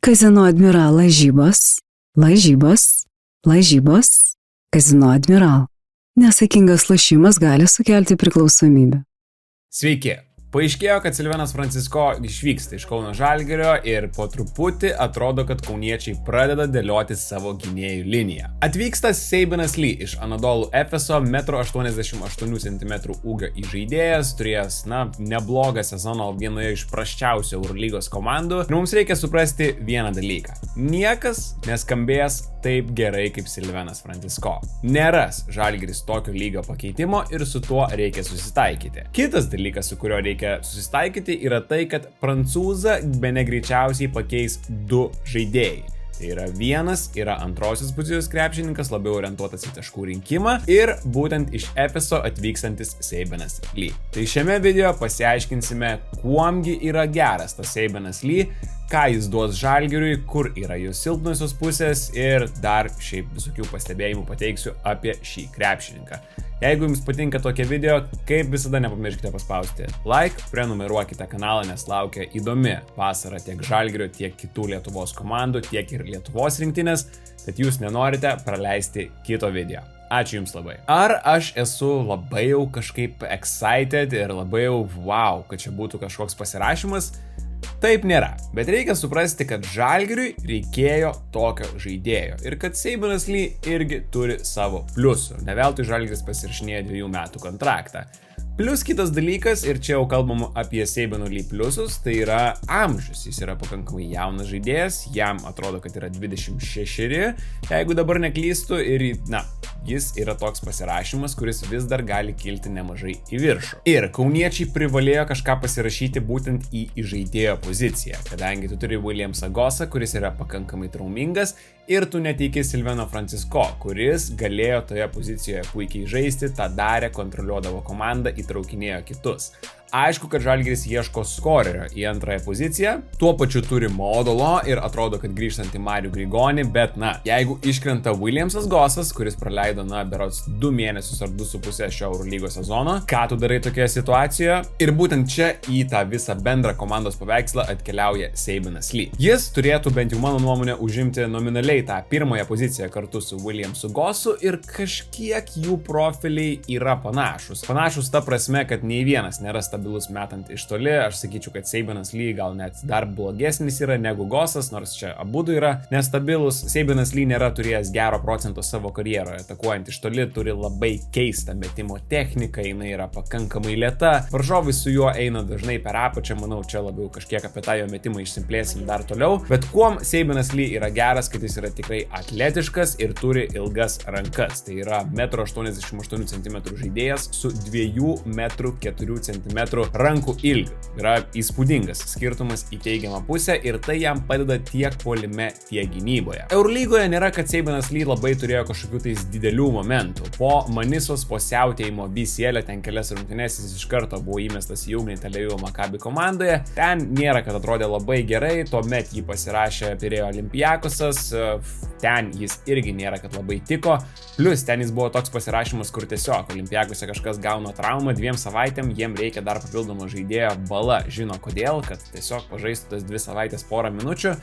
Kazino Admiral lažybos, Kazino Admiral. Nesaikingas lošimas gali sukelti priklausomybę. Sveiki! Paaiškėjo, kad Silvenas Francisko išvyksta iš Kauno Žalgirio ir po truputį atrodo, kad kauniečiai pradeda dėlioti savo gynėjų liniją. Atvyksta Seibinas Lee iš Anadolu Efeso, 1,88 cm ūgio įžaidėjas, turėjęs, neblogą sezoną vienoje iš prasčiausių Eurolygos komandų. Ir mums reikia suprasti vieną dalyką. Niekas neskambės taip gerai kaip Silvenas Francisko. Neras Žalgiris tokio lygio pakeitimo ir su tuo reikia susitaikyti. Kitas dalykas, su kurio reikia susitaikyti, yra tai, kad prancūzą bene greičiausiai pakeis du žaidėjai. Tai yra vienas, yra antrosios pozicijos krepšininkas, labiau orientuotas į taškų rinkimą ir būtent iš Efeso atvykstantis Seibinas Lee. Tai šiame video pasiaiškinsime, kuomgi yra geras tas Seibinas Lee, ką jis duos Žalgiriui, kur yra jo silpnosios pusės ir dar šiaip visokių pastebėjimų pateiksiu apie šį krepšininką. Jeigu jums patinka tokie video, kaip visada nepamirškite paspausti like, prenumeruokite kanalą, nes laukia įdomi vasara tiek Žalgirio, tiek kitų Lietuvos komandų, tiek ir Lietuvos rinktinės, tad jūs nenorite praleisti kito video. Ačiū jums labai. Ar aš esu labai jau kažkaip excited ir labai jau wow, kad čia būtų kažkoks pasirašymas? Taip nėra, bet reikia suprasti, kad Žalgiriui reikėjo tokio žaidėjo ir kad Seibinas Lee irgi turi savo pliusų. Ne veltui Žalgiris pasirašinėjo 2 metų kontraktą. Plius kitas dalykas, ir čia jau kalbam apie Seibino Lee pliusus, tai yra amžius. Jis yra pakankamai jaunas žaidėjas, jam atrodo, kad yra 26, jeigu dabar neklystu, ir jis yra toks pasirašymas, kuris vis dar gali kilti nemažai į viršų. Ir kauniečiai privalėjo kažką pasirašyti būtent į žaidėjo poziciją, kadangi tu turi Williamsą Gosą, kuris yra pakankamai traumingas, ir tu neteiki Silveno Francisko, kuris galėjo toje pozicijoje puikiai žaisti, tą darė, kontroliuodavo komandą, įtraukinėjo kitus. Aišku, kad Žalgiris ieško skorerio į antrąją poziciją, tuo pačiu turi modulo ir atrodo, kad grįžtant į Marių Grigonį, bet jeigu iškrenta Williamsas Gosas, kuris praleido, berods 2 mėnesius ar 2,5 šio Eurolygos sezono, ką tu darai tokioje situacijoje? Ir būtent čia į tą visą bendrą komandos paveikslą atkeliauja Seibinas Lee. Jis turėtų, bent jau mano nuomonė, užimti nominaliai tą pirmąją poziciją kartu su Williamsu Gosu ir kažkiek jų profiliai yra panašus. Panašus ta prasme, kad nei vienas nėra stabilus metant iš toli. Aš sakyčiau, kad Seibinas Lee gal net dar blogesnis yra negu Gosas, nors čia abudu yra nestabilus. Seibinas Lee nėra turėjęs gero procento savo karjeroje. Atakuojant iš toli turi labai keistą metimo techniką, jinai yra pakankamai lėta. Varžovai su juo eina dažnai per apačią, manau, čia labiau kažkiek apie tą jo metimą išsiplėsim dar toliau. Bet kuom Seibinas Lee yra geras, kad jis yra tikrai atletiškas ir turi ilgas rankas. Tai yra 1,88 cm žaidėjas su 2,4 cm rankų ilgiu. Yra įspūdingas skirtumas į teigiamą pusę ir tai jam padeda tiek puolime, tiek gynyboje. Eurolygoje nėra, kad Seibinas Lee labai turėjo kažkokių tais didelių momentų. Po Manisos siautėjimo BCL ten kelias rungtynes jis iš karto buvo įmestas į ugnį Tel Avivo Maccabi komandoje. Ten nėra, kad atrodė labai gerai, tuomet jį pasirašė Pirėjo Olympiakosas, ten jis irgi nėra, kad labai tiko. Plius ten jis buvo toks pasirašymas, kur tiesiog Olympiakose kažkas gauna traumą, 2 savaitėm jiem reikia dar papildomo žaidėjo, bala žino kodėl, kad tiesiog pažaistų tas 2 savaitės porą minučių.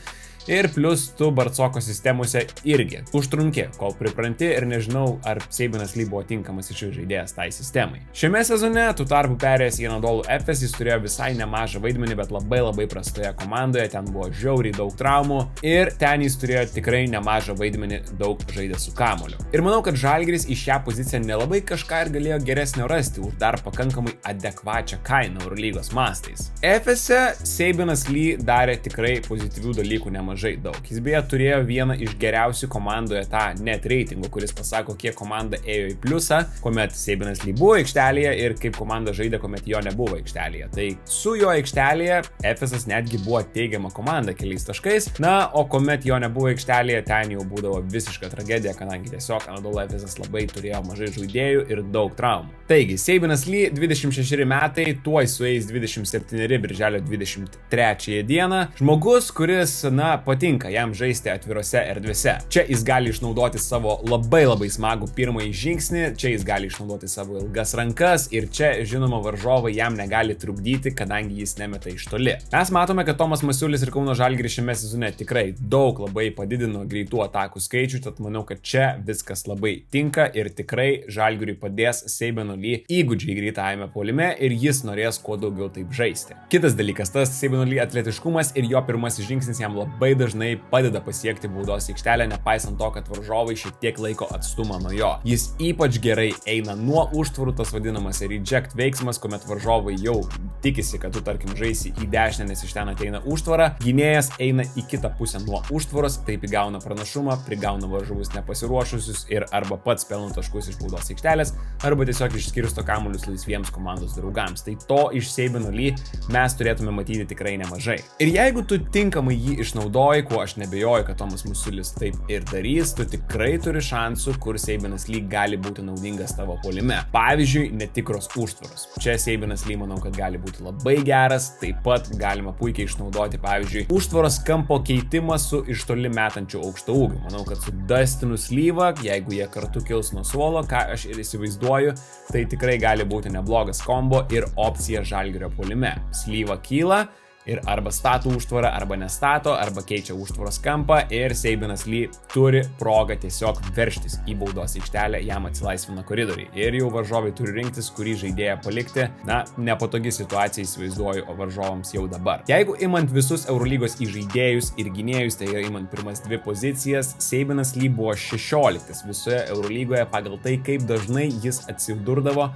Ir plus tu Barcoko sistemose irgi užtrunki, kol pripranti ir nežinau, ar Seibinas Lee buvo tinkamas iš žaidėjas tai sistemai. Šiame sezone, tu tarpu perėjęs į Anadolu Efes, jis turėjo visai nemažą vaidmenį, bet labai prastoje komandoje, ten buvo žiauriai daug traumų ir ten jis turėjo tikrai nemažą vaidmenį, daug žaidė su kamuoliu. Ir manau, kad Žalgiris į šią poziciją nelabai kažką ir galėjo geresnio rasti už dar pakankamai adekvačią kainą Eurolygos mastais. Efese Seibinas Lee darė tikrai pozityvių dalykų nemažai. Daug. Jis beje turėjo vieną iš geriausių komandoje tą net reitingų, kuris pasako, kiek komanda ėjo į pliusą, kuomet Seibinas Lee buvo aikštelėje ir kaip komanda žaidė, kuomet jo nebuvo aikštelėje. Tai su jo aikštelėje Efesas netgi buvo teigiama komanda keliais taškais, o kuomet jo nebuvo aikštelėje, ten jau būdavo visiška tragedija, kadangi tiesiog Anadolu Efesas labai turėjo mažai žaidėjų ir daug traumų. Taigi, Seibinas Lee 26 metai, tuoj sueis 27 birželio 23 dieną. Žmogus, kuris, patinka jam žaisti atvirose erdvėse. Čia jis gali išnaudoti savo labai smagų pirmąjį žingsnį, čia jis gali išnaudoti savo ilgas rankas ir čia, žinoma, varžovai jam negali trukdyti, kadangi jis nemeta iš toli. Mes matome, kad Tomas Masiulis ir Kauno Žalgiris šiame sezone tikrai daug labai padidino greitų atakų skaičių, tad manau, kad čia viskas labai tinka ir tikrai Žalgiriui padės Seibeno Lee įgūdžiai greitajame puolime ir jis norės kuo daugiau taip žaisti. Kitas dalykas, tas Seibeno Lee atletiškumas ir jo pirmasis žingsnis jam labai dažnai padeda pasiekti baudos aikštelę, nepaisant to, kad varžovai šiek tiek laiko atstumą nuo jo. Jis ypač gerai eina nuo užtvarų, tas vadinamas reject veiksmas, kuomet varžovai jau tikisi, kad tu, tarkim, žaisi į dešinę, nes iš ten ateina užtvara, gynėjas eina į kitą pusę nuo užtvaros, taip įgauna pranašumą, prigauna varžovus nepasiruošusius ir arba pats pelno taškus iš baudos aikštelės, arba tiesiog išskirsto kamuolius laisviems komandos draugams. Tai to iš Seibeno Lee mes turėtume matyti tikrai nemažai. Ir jeigu tu tinkamai jį išnaudoji, kuo aš nebejoju, kad Tomas Masiulis taip ir darys, tu tikrai turi šansų, kur Seibenas Lee gali būti naudingas tavo puolime. Pavyzdžiui, netikros užtvaros. Čia Seibenas Lee manau, kad gali būti labai geras, taip pat galima puikiai išnaudoti, pavyzdžiui, užtvaros kampo keitimą su iš toli metančiu aukštaūgiu. Manau, kad su Dustinu Slyva, jeigu jie kartu kils nuo suolo, ką aš ir įsivaizduoju, tai tikrai gali būti neblogas kombo ir opcija Žalgirio puolime. Slyva kyla ir arba stato užtvarą, arba nestato, arba keičia užtvaros kampą ir Seibenas Lee turi progą tiesiog verštis į baudos aikštelę, jam atsilaisvina koridoriai. Ir jau varžovai turi rinktis, kurį žaidėją palikti. Na, nepatogi situacija įsivaizduoju varžovams jau dabar. Jeigu imant visus Eurolygos įžaidėjus ir gynėjus, tai yra imant pirmas dvi pozicijas, Seibenas Lee buvo 16 visoje Eurolygoje pagal tai, kaip dažnai jis atsidurdavo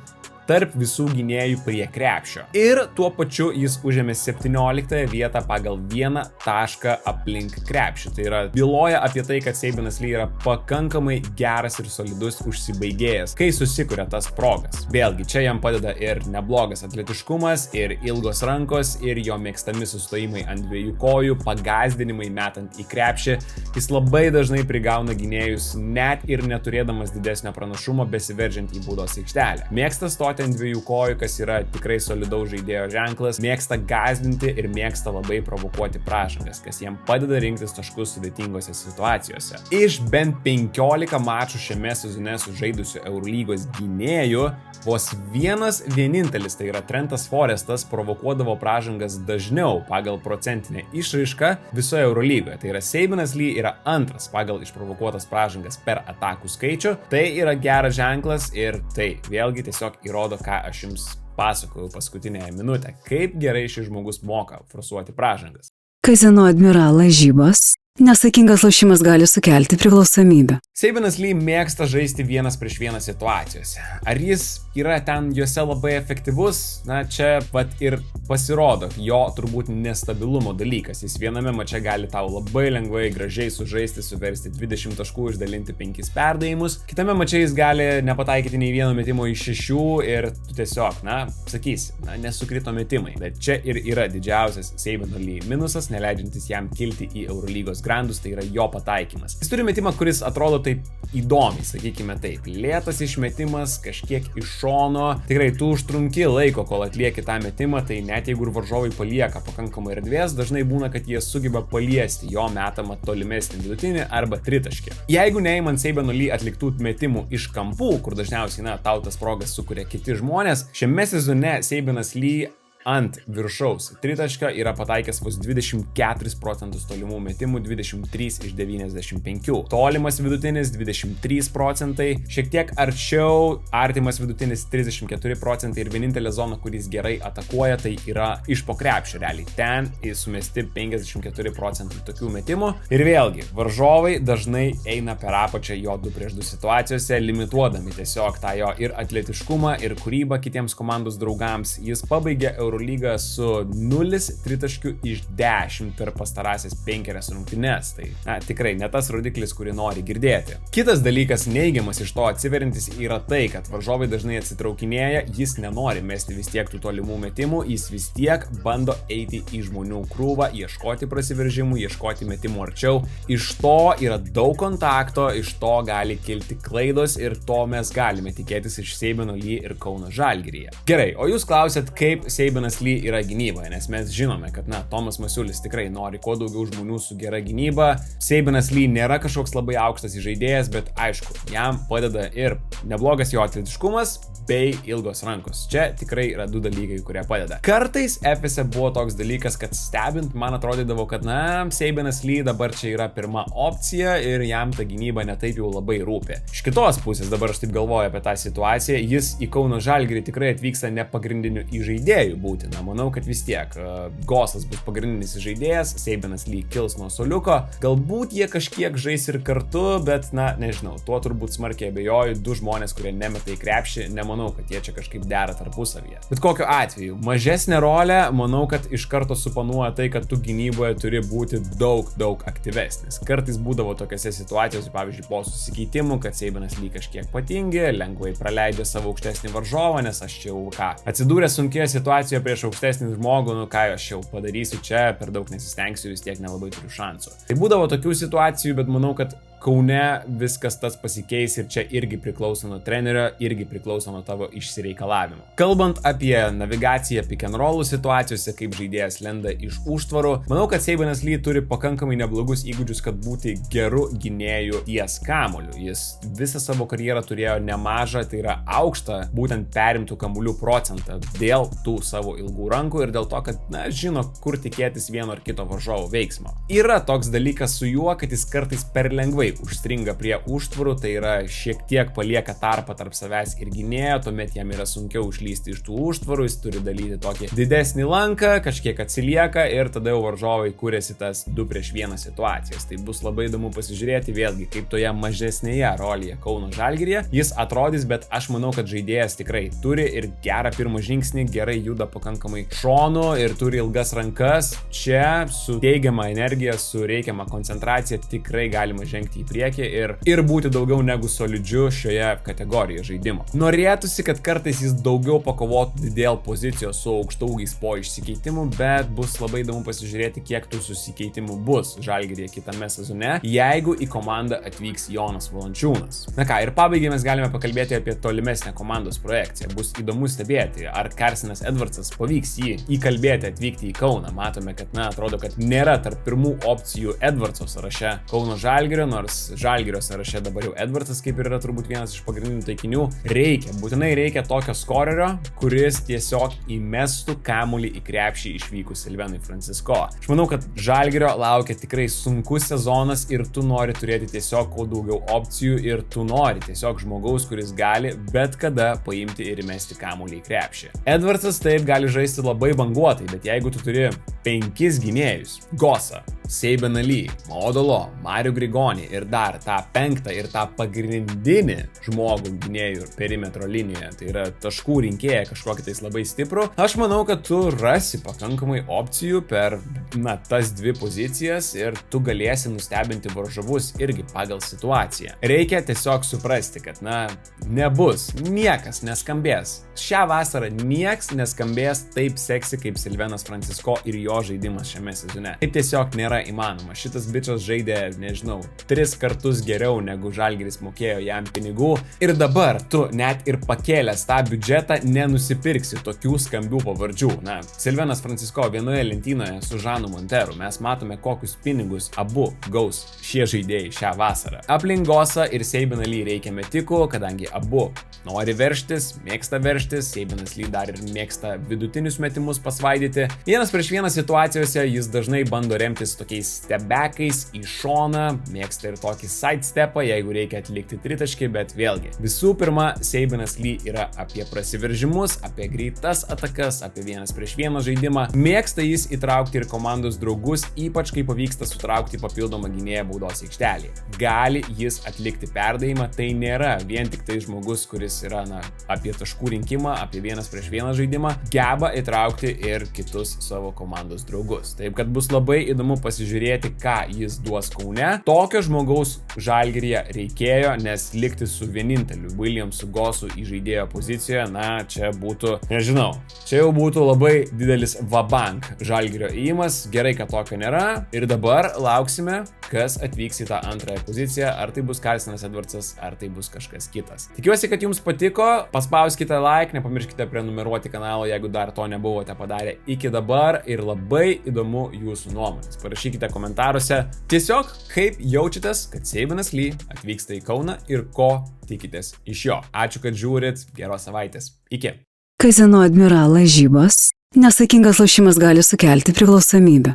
tarp visų gynėjų prie krepšio. Ir tuo pačiu jis užėmė 17 vietą pagal vieną tašką aplink krepšį. Tai yra byloja apie tai, kad Seibenas Lee yra pakankamai geras ir solidus užsibaigėjas, kai susikuria tas progas. Vėlgi, čia jam padeda ir neblogas atletiškumas, ir ilgos rankos, ir jo mėgstami sustojimai ant dviejų kojų, pagazdinimai metant į krepšį. Jis labai dažnai prigauna gynėjus net ir neturėdamas didesnio pranašumo besiveržiant į baudos aikštelę. Mėgsta stoti ant dviejų kojų, kas yra tikrai solidaus žaidėjo ženklas, mėgsta gąsdinti ir mėgsta labai provokuoti pražangas, kas jam padeda rinktis taškus sudėtingose situacijose. Iš bent 15 mačų šiame sezone sužaidusių Eurolygos gynėjų, vos vienintelis, tai yra Trentas Forestas, provokuodavo pražangas dažniau pagal procentinę išraišką visoje Eurolygoje. Tai yra Seibenas Lee yra antras pagal išprovokuotas pražangas per atakų skaičių. Tai yra geras ženklas ir tai vėlgi tiesiog įrodo, ką aš jums pasakojau paskutinėje minutę, kaip gerai šis žmogus moka forsuoti pražangas. Kazino Admiral lažybos. Nesakingas lošimas gali sukelti priklausomybę. Seibenas Lee mėgsta žaisti vienas prieš vieną situacijose. Ar jis yra ten juose labai efektyvus? Na, čia pat ir pasirodo jo turbūt nestabilumo dalykas. Jis viename mače gali tau labai lengvai, gražiai sužaisti, suversti 20 taškų, išdalinti 5 perdavimus. Kitame mače jis gali nepataikyti nei vieno metimo iš 6 ir tu tiesiog, sakysi, nesukrito metimai. Bet čia ir yra didžiausias Seibeno Lee minusas, neleidžiantis jam kilti į Eurolygos grandus, tai yra jo pataikymas. Jis turi metimą, kuris atrodo taip įdomiai, sakykime taip. Lėtas išmetimas, kažkiek iš šono. Tikrai tu užtrunki laiko, kol atlieki tą metimą, tai net jeigu ir varžovai palieka pakankamai erdvės, dažnai būna, kad jie sugeba paliesti jo metamą tolimesnį vidutinį arba tritaškį. Jeigu neimant Seibeno Lee atliktų metimų iš kampų, kur dažniausiai, tau tas progas sukuria kiti žmonės, šiame sezone Seibenas Lee ant viršaus tritaškio yra pataikęs vos 24% tolimų metimų, 23 iš 95. Tolimas vidutinis 23%, šiek tiek arčiau artimas vidutinis 34% ir vienintelė zona, kuris gerai atakuoja, tai yra iš po krepšio realiai. Ten sumesti 54% tokių metimų. Ir vėlgi, varžovai dažnai eina per apačią jo 2 prieš 2 situacijose, limituodami tiesiog tą jo ir atletiškumą, ir kūrybą kitiems komandos draugams. Jis pabaigė Eurolygą su 0 tritaškių iš 10 per pastarąsias 5 rungtynes. Tai tikrai ne tas rodiklis, kurį nori girdėti. Kitas dalykas neigiamas iš to atsiverintis yra tai, kad varžovai dažnai atsitraukinėja, jis nenori mesti vis tiek tų tolimų metimų, jis vis tiek bando eiti į žmonių krūvą, ieškoti prasiveržimų, ieškoti metimų arčiau. Iš to yra daug kontakto, iš to gali kilti klaidos ir to mes galime tikėtis iš Seibeno Lee ir Kauno Žalgiryje. Gerai, o jūs klausėt, kaip Seibenas Seibinas Lee yra gynyboje, nes mes žinome, kad, Tomas Masiulis tikrai nori kuo daugiau žmonių su gera gynyba. Seibinas Lee nėra kažkoks labai aukštas žaidėjas, bet aišku, jam padeda ir neblogas jo atletiškumas bei ilgos rankos. Čia tikrai yra 2 dalykai, kurie padeda. Kartais Efese buvo toks dalykas, kad stebint, man atrodydavo, kad, Seibinas Lee dabar čia yra pirma opcija ir jam ta gynyba netaip jau labai rūpi. Iš kitos pusės, dabar aš taip galvoju apie tą situaciją, jis į Kauno Žalgirį tikrai atvyksta ne pagrindiniu įžaidėjų būti. Manau, kad vis tiek Gosas bus pagrindinis įžaidėjas, Seibinas Lee kils nuo suoliuko. Galbūt jie kažkiek žais ir kartu, bet, nežinau, tuo turbūt smarkiai abejoju. 2 žmonės, kurie nemeta į krepšį, nemanau, kad jie čia kažkaip dera tarpusavyje. Bet kokiu atveju, mažesnė rolė, manau, kad iš karto suponuoja tai, kad tu gynyboje turi būti daug aktyvesnis. Kartais būdavo tokiose situacijose, pavyzdžiui, po susikeitimų, kad Seibinas Lee kažkiek patingi, lengvai praleidžia savo aukštesnį varžovą, nes aš čia jau atsidūrė sunkioje situacijoje prieš aukštesnį žmogų, ką aš jau padarysiu čia, per daug nesistengsiu, vis tiek nelabai turiu šansų. Tai būdavo tokių situacijų, bet manau, kad Kaune viskas tas pasikeis ir čia irgi priklauso nuo trenerio, irgi priklauso nuo tavo išsireikalavimo. Kalbant apie navigaciją pick and rollų situacijose, kaip žaidėjas lenda iš užtvarų, manau, kad Seibinas Lee turi pakankamai neblogus įgūdžius, kad būti geru gynėju ties kamuoliu. Jis visą savo karjerą turėjo nemažą, tai yra aukštą, būtent perimtų kamuolių procentą dėl tų savo ilgų rankų ir dėl to, kad, žino, kur tikėtis vieno ar kito varžovo veiksmo. Yra toks dalykas su juo, kad jis kartais per lengvai užstringa prie užtvarų, tai yra šiek tiek palieka tarpą tarp savęs ir gynėjo, tuomet jam yra sunkiau išlysti iš tų užtvarų, jis turi dalyti tokį didesnį lanką, kažkiek atsilieka ir tada jau varžovai kūrėsi tas 2 prieš 1 situacijas. Tai bus labai įdomu pasižiūrėti vėlgi, kaip toje mažesnėje rolėje Kauno Žalgiryje jis atrodys, bet aš manau, kad žaidėjas tikrai turi ir gerą pirmą žingsnį, gerai juda pakankamai šonu ir turi ilgas rankas. Čia su teigiama energija, su reikiama koncentracija tikrai galima žengti į priekį ir būti daugiau negu solidžiu šioje kategorijoje žaidimo. Norėtųsi, kad kartais jis daugiau pakovotų dėl pozicijos su aukštaugiais po išsikeitimų, bet bus labai įdomu pasižiūrėti, kiek tų susikeitimų bus Žalgiryje kitame sezone, jeigu į komandą atvyks Jonas Valančiūnas. Ir pabaigai mes galime pakalbėti apie tolimesnę komandos projekciją. Bus įdomu stebėti, ar Carsonas Edwardsas pavyks jį įkalbėti atvykti į Kauną. Matome, kad, atrodo, kad nėra tarp pirmų opcijų Edwardso sąraše Kauno Žalgirio, nors Žalgirio sąraše dabar jau Edwardsas kaip ir yra turbūt vienas iš pagrindinių taikinių. Būtinai reikia tokio skorerio, kuris tiesiog įmestų kamuolį į krepšį išvykus Silvenui Francisco. Aš manau, kad Žalgirio laukia tikrai sunkus sezonas ir tu nori turėti tiesiog kuo daugiau opcijų ir tu nori tiesiog žmogaus, kuris gali bet kada paimti ir įmesti kamuolį į krepšį. Edwardsas taip gali žaisti labai banguotai, bet jeigu tu turi 5 gynėjus - Gosą, Seibiną Lee, Modolo, Marių Grigonį ir dar tą 5 ir tą pagrindinį žmogų gynėjų perimetro linijoje, tai yra taškų rinkėją kažkokį tais labai stiprų, aš manau, kad tu rasi pakankamai opcijų per, tas 2 pozicijas ir tu galėsi nustebinti varžovus irgi pagal situaciją. Reikia tiesiog suprasti, kad, niekas neskambės. Šią vasarą nieks neskambės taip seksi kaip Silvenas Francisco ir jo žaidimas šiame sezone. Taip tiesiog nėra įmanoma. Šitas bičas žaidė, 3 kartus geriau negu Žalgiris mokėjo jam pinigų ir dabar tu net ir pakėlęs tą biudžetą nenusipirksi tokių skambių pavardžių. Silvenas Francisco vienoje lentynoje su Žanu Monteru. Mes matome, kokius pinigus abu gaus šie žaidėjai šią vasarą. Aplink Gosą ir Seibiną Lee reikia metikų, kadangi abu nori verštis, mėgsta verštis, Seibinas Lee dar ir mėgsta vidutinius metimus pasvaidyti. 1 prieš 1 situacijose jis dažnai bando remtis tokiais stebekais į šoną, mėgsta ir tokį sidestepą, jeigu reikia atlikti tritaškį, bet vėlgi. Visų pirma, Seibinas Lee yra apie prasiveržimus, apie greitas atakas, apie 1 prieš 1 žaidimą. Mėgsta jis įtraukti ir komandos draugus, ypač kai pavyksta sutraukti papildomą gynėją baudos aikštelėje. Gali jis atlikti perdavimą, tai nėra vien tik tai žmogus, kuris yra apie taškų rinkimą, apie 1 prieš 1 žaidimą, geba įtraukti ir kitus savo komandos draugus. Taip, kad bus labai įdomu pasižiūrėti, ką jis duos Kaune. Tokio žmogaus Žalgiryje reikėjo, nes likti su vieninteliu Williamsu Gosu į žaidėjo pozicijoje, čia būtų, čia jau būtų labai didelis vabank Žalgirio įimas. Gerai, kad tokio nėra ir dabar lauksime, kas atvyks į tą antrąją poziciją, ar tai bus Carsonas Edwardsas, ar tai bus kažkas kitas. Tikiuosi, kad jums patiko, paspauskite like, nepamirškite prenumeruoti kanalą, jeigu dar to nebuvote padarę iki dabar ir labai įdomu jūsų nuomonės. Parašykite komentaruose tiesiog, kaip jaučiatės, kad Sabinas Lee atvyksta į Kauną ir ko tikitės iš jo. Ačiū, kad žiūrit, geros savaitės. Iki. Kazino Admiral lažybos. Nesakingas lošimas gali sukelti priklausomybę.